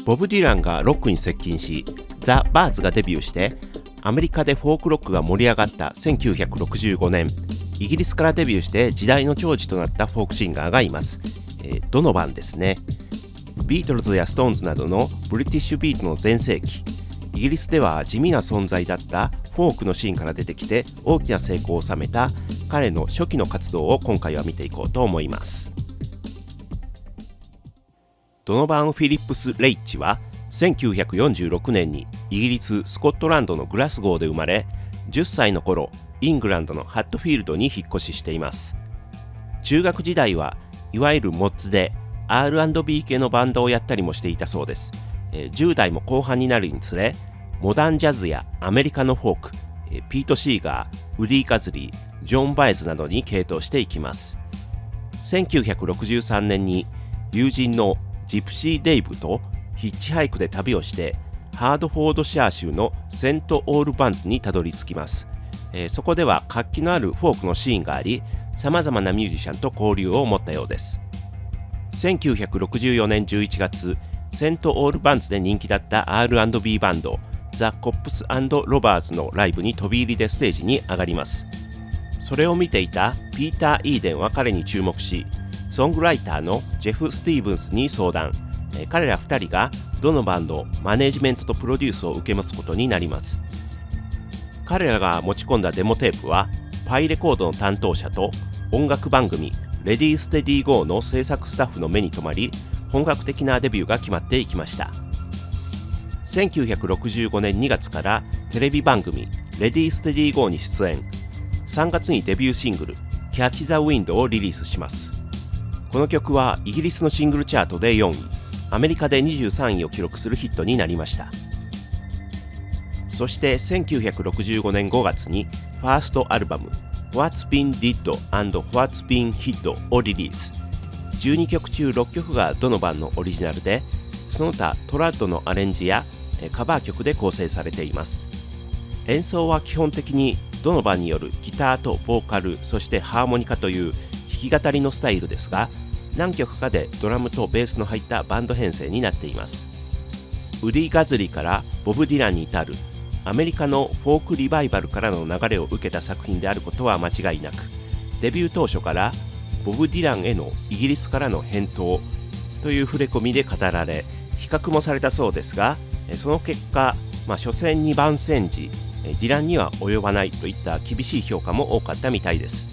ボブ・ディランがロックに接近し、ザ・バーズがデビューしてアメリカでフォークロックが盛り上がった1965年、イギリスからデビューして時代の寵児となったフォークシンガーがいます。ドノバンですね。ビートルズやストーンズなどのブリティッシュビートの全盛期、イギリスでは地味な存在だったフォークのシーンから出てきて大きな成功を収めた彼の初期の活動を今回は見ていこうと思います。ドノバン・フィリップス・レイッチは1946年にイギリス・スコットランドのグラスゴーで生まれ、10歳の頃イングランドのハットフィールドに引っ越ししています。中学時代はいわゆるモッツで R&B 系のバンドをやったりもしていたそうです。10代も後半になるにつれモダンジャズやアメリカのフォーク、ピート・シーガー、ウディ・ガズリー、ジョン・バイズなどに傾倒していきます。1963年に友人のジプシー・デイブとヒッチハイクで旅をしてハードフォードシャー州のセント・オールバンズにたどり着きます。そこでは活気のあるフォークのシーンがあり、さまざまなミュージシャンと交流を持ったようです。1964年11月、セント・オールバンズで人気だった R&B バンドザ・コップス&ロバーズのライブに飛び入りでステージに上がります。それを見ていたピーター・イーデンは彼に注目し、ソングライターのジェフ・スティーブンスに相談。彼ら2人がどのバンドマネージメントとプロデュースを受け持つことになります。彼らが持ち込んだデモテープはパイレコードの担当者と音楽番組レディーステディーゴーの制作スタッフの目に留まり、本格的なデビューが決まっていきました。1965年2月からテレビ番組レディーステディーゴーに出演。3月にデビューシングルキャッチ・ザ・ウィンドをリリースします。この曲はイギリスのシングルチャートで4位、アメリカで23位を記録するヒットになりました。そして1965年5月にファーストアルバム What's Been Did and What's Been Hid をリリース。12曲中6曲がドノバンのオリジナルで、その他トラッドのアレンジやカバー曲で構成されています。演奏は基本的にドノバンによるギターとボーカル、そしてハーモニカという弾き語りのスタイルですが、何曲かでドラムとベースの入ったバンド編成になっています。ウディ・ガズリーからボブ・ディランに至るアメリカのフォークリバイバルからの流れを受けた作品であることは間違いなく、デビュー当初からボブ・ディランへのイギリスからの返答という触れ込みで語られ、比較もされたそうですが、その結果、所詮2番煎じ、ディランには及ばないといった厳しい評価も多かったみたいです。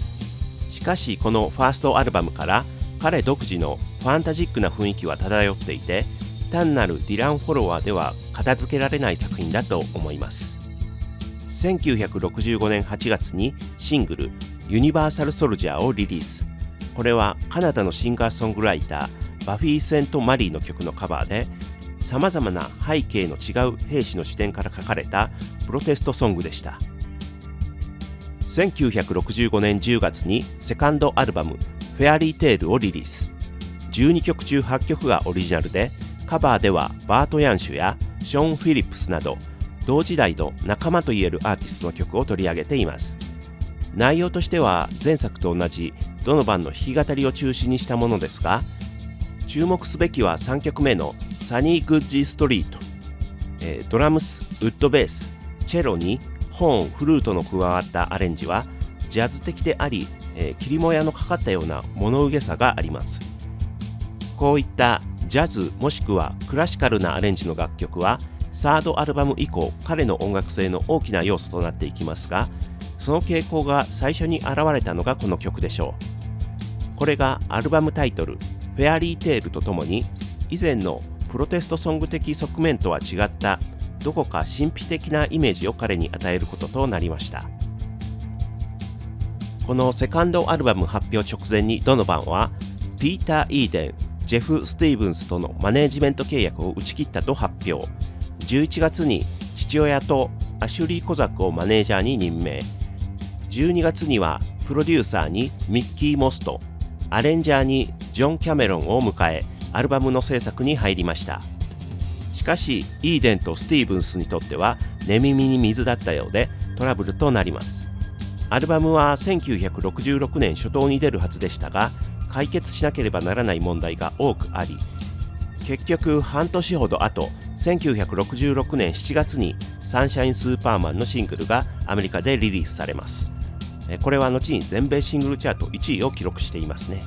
しかしこのファーストアルバムから彼独自のファンタジックな雰囲気は漂っていて、単なるディランフォロワーでは片付けられない作品だと思います。1965年8月にシングルユニバーサルソルジャーをリリース。これはカナダのシンガーソングライターバフィー・セント・マリーの曲のカバーで、さまざまな背景の違う兵士の視点から書かれたプロテストソングでした。1965年10月にセカンドアルバムフェアリーテールをリリース。12曲中8曲がオリジナルで、カバーではバート・ヤンシュやショーン・フィリップスなど同時代の仲間といえるアーティストの曲を取り上げています。内容としては前作と同じドノバンの弾き語りを中心にしたものですが、注目すべきは3曲目のサニー・グッジー・ストリート。ドラムス、ウッドベース、チェロにホーン、フルートの加わったアレンジはジャズ的であり、切りもやのかかったような物憂げさがあります。こういったジャズもしくはクラシカルなアレンジの楽曲はサードアルバム以降彼の音楽性の大きな要素となっていきますが、その傾向が最初に現れたのがこの曲でしょう。これがアルバムタイトルフェアリーテールとともに以前のプロテストソング的側面とは違ったどこか神秘的なイメージを彼に与えることとなりました。このセカンドアルバム発表直前にドノバンはピーター・イーデン、ジェフ・スティーブンスとのマネージメント契約を打ち切ったと発表。11月に父親とアシュリー・コザックをマネージャーに任命。12月にはプロデューサーにミッキー・モスト、アレンジャーにジョン・キャメロンを迎え、アルバムの制作に入りました。しかしイーデンとスティーブンスにとっては寝耳に水だったようでトラブルとなります。アルバムは1966年初頭に出るはずでしたが、解決しなければならない問題が多くあり、結局半年ほど後、1966年7月にサンシャインスーパーマンのシングルがアメリカでリリースされます。これは後に全米シングルチャート1位を記録していますね。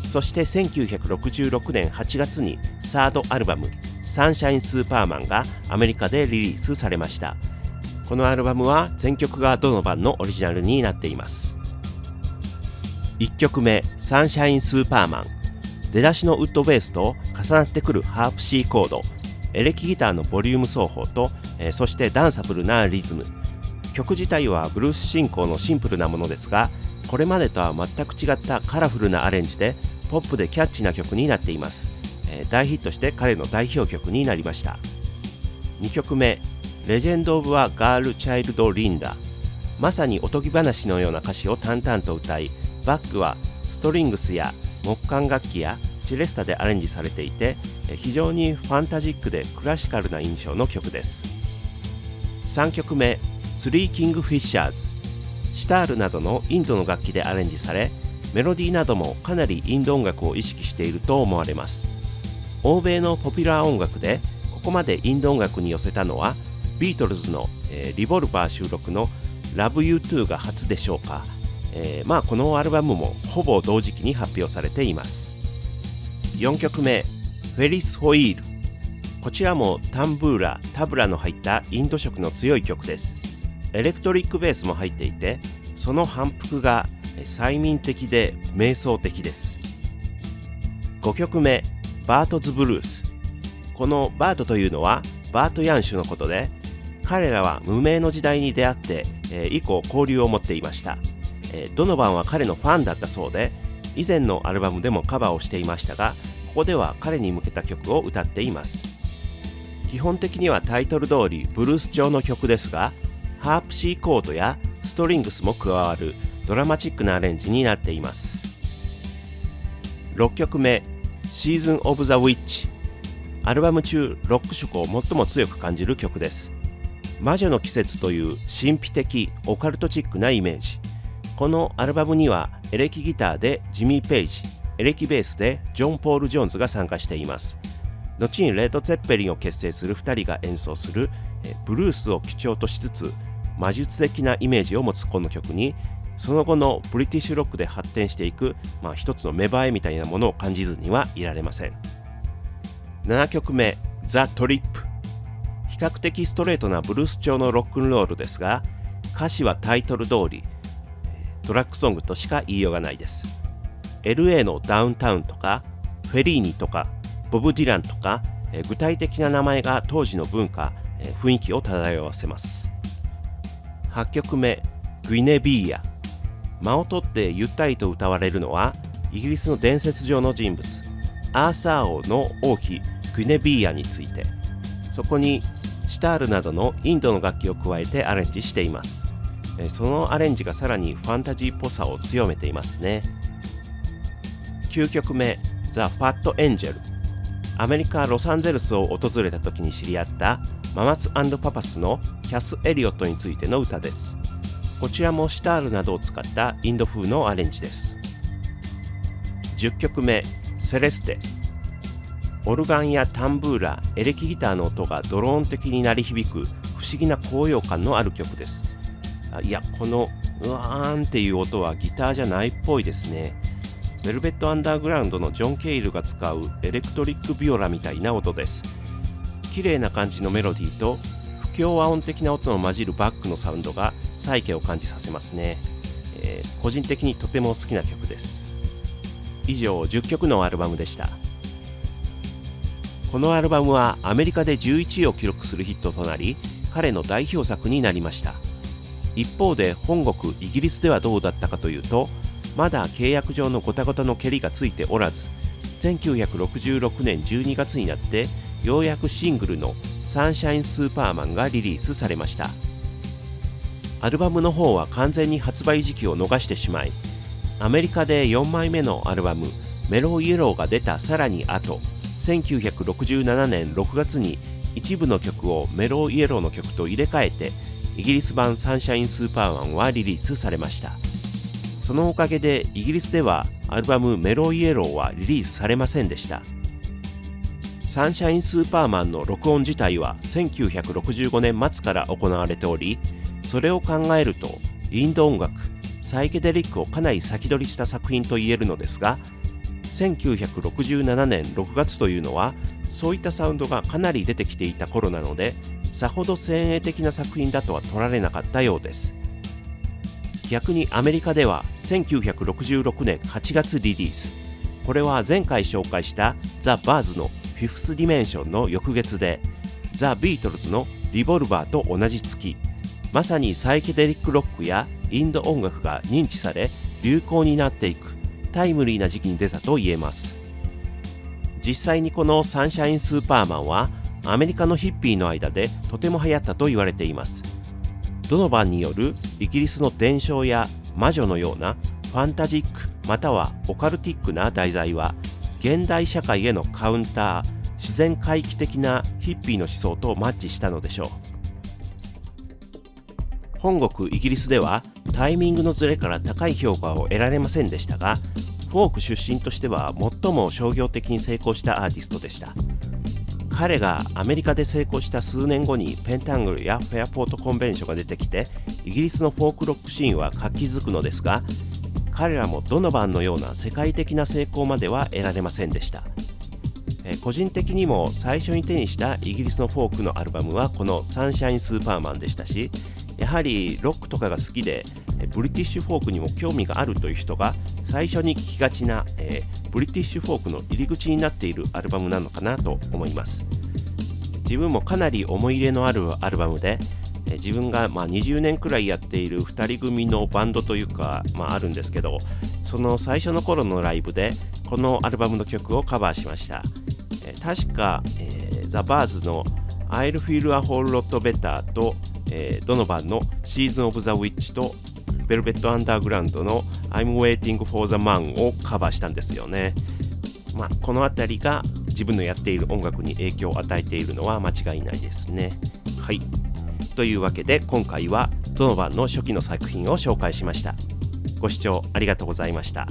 そして1966年8月にサードアルバムサンシャインスーパーマンがアメリカでリリースされました。このアルバムは全曲がドノバンのオリジナルになっています。1曲目サンシャインスーパーマン、出だしのウッドベースと重なってくるハープ C コード、エレキギターのボリューム奏法と、そしてダンサブルなリズム。曲自体はブルース進行のシンプルなものですが、これまでとは全く違ったカラフルなアレンジでポップでキャッチーな曲になっています。大ヒットして彼の代表曲になりました。2曲目レジェンド・オブ・ア・ガール・チャイルド・リンダ、まさにおとぎ話のような歌詞を淡々と歌い、バックはストリングスや木管楽器やチェレスタでアレンジされていて、非常にファンタジックでクラシカルな印象の曲です。3曲目スリー・キング・フィッシャーズ、シタールなどのインドの楽器でアレンジされ、メロディーなどもかなりインド音楽を意識していると思われます。欧米のポピュラー音楽でここまでインド音楽に寄せたのはビートルズの、リボルバー収録の Love You Too が初でしょうか。このアルバムもほぼ同時期に発表されています。4曲目フェリス・ホイール、こちらもタンブーラ・タブラの入ったインド色の強い曲です。エレクトリックベースも入っていて、その反復が催眠的で瞑想的です。5曲目バートズ・ブルース、このバートというのはバート・ヤンシュのことで、彼らは無名の時代に出会って、以降交流を持っていました。ドノバンは彼のファンだったそうで、以前のアルバムでもカバーをしていましたが、ここでは彼に向けた曲を歌っています。基本的にはタイトル通りブルース調の曲ですが、ハープ C コードやストリングスも加わるドラマチックなアレンジになっています。6曲目シーズン・オブ・ザ・ウィッチ、アルバム中ロック色を最も強く感じる曲です。魔女の季節という神秘的オカルトチックなイメージ。このアルバムにはエレキギターでジミー・ペイジ、エレキベースでジョン・ポール・ジョーンズが参加しています。後にレッド・ツェッペリンを結成する2人が演奏するブルースを基調としつつ魔術的なイメージを持つこの曲に、その後のブリティッシュロックで発展していく、一つの芽生えみたいなものを感じずにはいられません。7曲目ザ・トリップ、比較的ストレートなブルース調のロックンロールですが、歌詞はタイトル通りトラックソングとしか言いようがないです。 LA のダウンタウンとかフェリーニとかボブ・ディランとか、具体的な名前が当時の文化、雰囲気を漂わせます。8曲目グイネビーヤ、間を取ってゆったりと歌われるのはイギリスの伝説上の人物アーサー王の王妃グイネビーヤについて、そこにシタールなどのインドの楽器を加えてアレンジしています。そのアレンジがさらにファンタジーっぽさを強めていますね。9曲目ザ・ファット・エンジェル、アメリカ・ロサンゼルスを訪れた時に知り合ったママス&パパスのキャス・エリオットについての歌です。こちらもシタールなどを使ったインド風のアレンジです。10曲目セレステ、オルガンやタンブーラ、エレキギターの音がドローン的に鳴り響く不思議な高揚感のある曲です。いや、このうわーんっていう音はギターじゃないっぽいですね。ベルベットアンダーグラウンドのジョン・ケイルが使うエレクトリックビオラみたいな音です。綺麗な感じのメロディーと不協和音的な音の混じるバックのサウンドが再起を感じさせますね。個人的にとても好きな曲です。以上10曲のアルバムでした。このアルバムはアメリカで11位を記録するヒットとなり、彼の代表作になりました。一方で本国イギリスではどうだったかというと、まだ契約上のゴタゴタのケリがついておらず、1966年12月になってようやくシングルのサンシャインスーパーマンがリリースされました。アルバムの方は完全に発売時期を逃してしまい、アメリカで4枚目のアルバムメローイエローが出たさらに後、1967年6月に一部の曲をメローイエローの曲と入れ替えて、イギリス版サンシャインスーパーマンはリリースされました。そのおかげでイギリスではアルバムメローイエローはリリースされませんでした。サンシャインスーパーマンの録音自体は1965年末から行われており、それを考えるとインド音楽、サイケデリックをかなり先取りした作品と言えるのですが、1967年6月というのはそういったサウンドがかなり出てきていた頃なので、さほど先鋭的な作品だとは取られなかったようです。逆にアメリカでは1966年8月リリース、これは前回紹介したザ・バーズのフィフスディメンションの翌月で、ザ・ビートルズのリボルバーと同じ月、まさにサイケデリックロックやインド音楽が認知され流行になっていくタイムリーな時期に出たと言えます。実際にこのサンシャインスーパーマンはアメリカのヒッピーの間でとても流行ったと言われています。ドノバンによるイギリスの伝承や魔女のようなファンタジックまたはオカルティックな題材は現代社会へのカウンター、自然回帰的なヒッピーの思想とマッチしたのでしょう。本国イギリスではタイミングのズレから高い評価を得られませんでしたが、フォーク出身としては最も商業的に成功したアーティストでした。彼がアメリカで成功した数年後にペンタングルやフェアポートコンベンションが出てきて、イギリスのフォークロックシーンは活気づくのですが、彼らもドノバンのような世界的な成功までは得られませんでした。個人的にも最初に手にしたイギリスのフォークのアルバムはこのサンシャインスーパーマンでしたし、やはりロックとかが好きでブリティッシュフォークにも興味があるという人が最初に聴きがちな、ブリティッシュフォークの入り口になっているアルバムなのかなと思います。自分もかなり思い入れのあるアルバムで、自分が20年くらいやっている2人組のバンドというか、あるんですけど、その最初の頃のライブでこのアルバムの曲をカバーしました。確か、ザ・バーズの I'll Feel a Whole Lot Better と、ドノバンの Season of the Witch とベルベット・アンダーグラウンドの I'm Waiting for the Man をカバーしたんですよね。このあたりが自分のやっている音楽に影響を与えているのは間違いないですね。はい。というわけで今回はドノバンの初期の作品を紹介しました。ご視聴ありがとうございました。